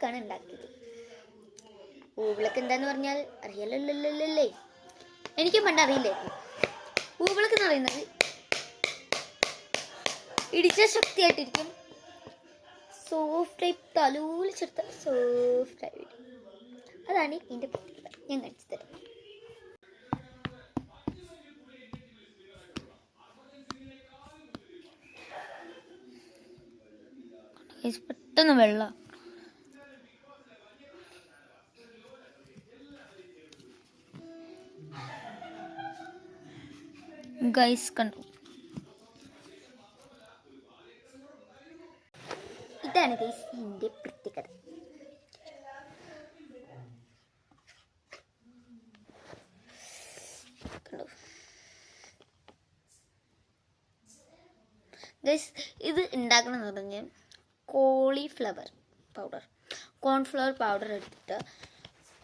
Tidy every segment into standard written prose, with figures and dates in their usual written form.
പൂവിളക്കാണ് ഉണ്ടാക്കിയത്. പൂവിളക്ക് എന്താന്ന് പറഞ്ഞാൽ അറിയാലല്ലേ? എനിക്കും പണ്ട് അറിയില്ലായിരുന്നു. പൂവിളക്ക് എന്ന് പറയുന്നത് ഇടിച്ച ശക്തിയായിട്ടിരിക്കും, സോഫ്റ്റായി തലൂലിച്ചെടുത്ത സോഫ്റ്റായി. അതാണ് ഇതിൻ്റെ പ്രത്യേകത. ഞാൻ കാണിച്ചു തരാം. പെട്ടെന്ന് വെള്ളം ഗൈസ് കണ്ടു. ഇതാണ് ഗൈസ് ഇതിൻ്റെ പ്രത്യേകത. ഗൈസ് ഇത് ഉണ്ടാക്കണമെന്ന് പറഞ്ഞ് കോൺഫ്ലവർ പൗഡർ എടുത്തിട്ട്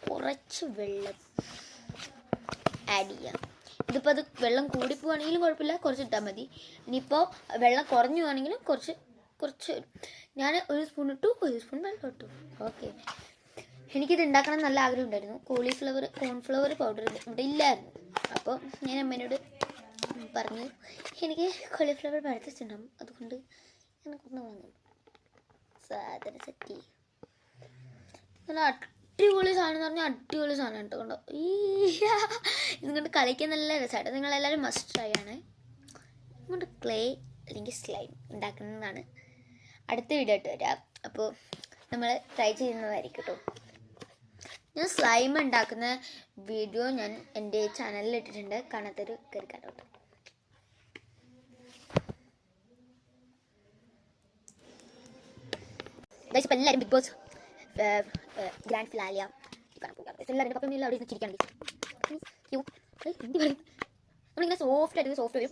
കുറച്ച് വെള്ളം ആഡ് ചെയ്യാം. ഇതിപ്പോൾ അത് വെള്ളം കൂടിപ്പോവാണെങ്കിലും കുഴപ്പമില്ല, കുറച്ച് ഇട്ടാൽ മതി. ഇനിയിപ്പോൾ വെള്ളം കുറഞ്ഞു പോവാണെങ്കിലും കുറച്ച് ഞാൻ 1 സ്പൂൺ ഇട്ടു, 1 സ്പൂൺ വെള്ളം ഇട്ടു. ഓക്കെ. എനിക്കിത് ഉണ്ടാക്കണം നല്ല ആഗ്രഹം ഉണ്ടായിരുന്നു. കോൺഫ്ലവർ പൗഡർ ഇവിടെ ഇല്ലായിരുന്നു. അപ്പോൾ ഞാൻ അമ്മേനോട് പറഞ്ഞു എനിക്ക് കോളിഫ്ലവർ പഴുത്തിട്ടുണ്ടാകും, അതുകൊണ്ട് എനിക്കൊന്ന് വാങ്ങും. സാധനം സെറ്റ്. നല്ല അടിപൊളി സാധനം എന്ന് പറഞ്ഞാൽ അടിപൊളി സാധനം കേട്ടോ. കൊണ്ടോ ഇതുകൊണ്ട് കളിക്കാൻ നല്ല രസമായിട്ട്. നിങ്ങളെല്ലാവരും മസ്റ്റ് ട്രൈ ആണ്. ഇതുകൊണ്ട് ക്ലേ അല്ലെങ്കിൽ സ്ലൈം ഉണ്ടാക്കുന്നതാണ്. അടുത്ത വീഡിയോ ആയിട്ട് വരാം. അപ്പോൾ നമ്മൾ ട്രൈ ചെയ്യുന്നതായിരിക്കും കേട്ടോ. ഞാൻ സ്ലൈം ഉണ്ടാക്കുന്ന വീഡിയോ ഞാൻ എൻ്റെ ചാനലിൽ ഇട്ടിട്ടുണ്ട്. കാണാത്തൊരു കയറി കാണോട്ടോ. ഇപ്പം എല്ലാവരും ബിഗ് ബോസ് ഗ്രാൻഡ് ഫിനാലെ കാണാൻ പോകാം. എല്ലാവരും പപ്പം എല്ലാം അവിടെ ഇരുന്ന് ചിരിക്കണം. എന്ത് പറയും, നമ്മളിങ്ങനെ സോഫ്റ്റ് വരും.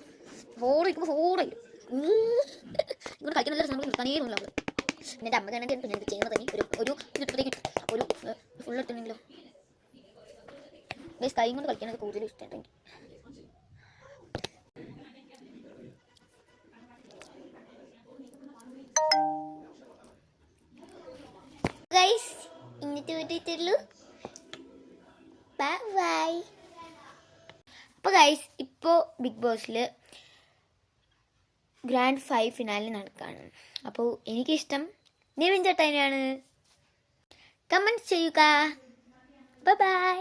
ഫോറ് വയ്ക്കുമ്പോൾ ഫോറ് വരും. ഇങ്ങോട്ട് കളിക്കാൻ നല്ല രസം. നിർത്താനേ തോന്നില്ല നമ്മൾ. പിന്നെ എൻ്റെ അമ്മ തന്നെ ഞാൻ ഇത് ചെയ്യുന്നത് തന്നെ ഒരു ഫുൾ എടുത്തിട്ടുണ്ടെങ്കിലോ ഗൈസ് കൈ കൊണ്ട് കളിക്കാനൊക്കെ കൂടുതൽ ഇഷ്ടമുണ്ടെങ്കിൽ. ഗൈസ് ഇന്നത്തെ വീട്ടിലുള്ളൂ. ബൈ. അപ്പോൾ ഗൈസ് ഇപ്പോൾ ബിഗ് ബോസിൽ ഗ്രാൻഡ് ഫിനാലെ നടക്കുകയാണ്. അപ്പോൾ എനിക്കിഷ്ടം നിവിൻ ചേട്ടനെയാണ്. കമൻറ്റ് ചെയ്യുക. ബൈ.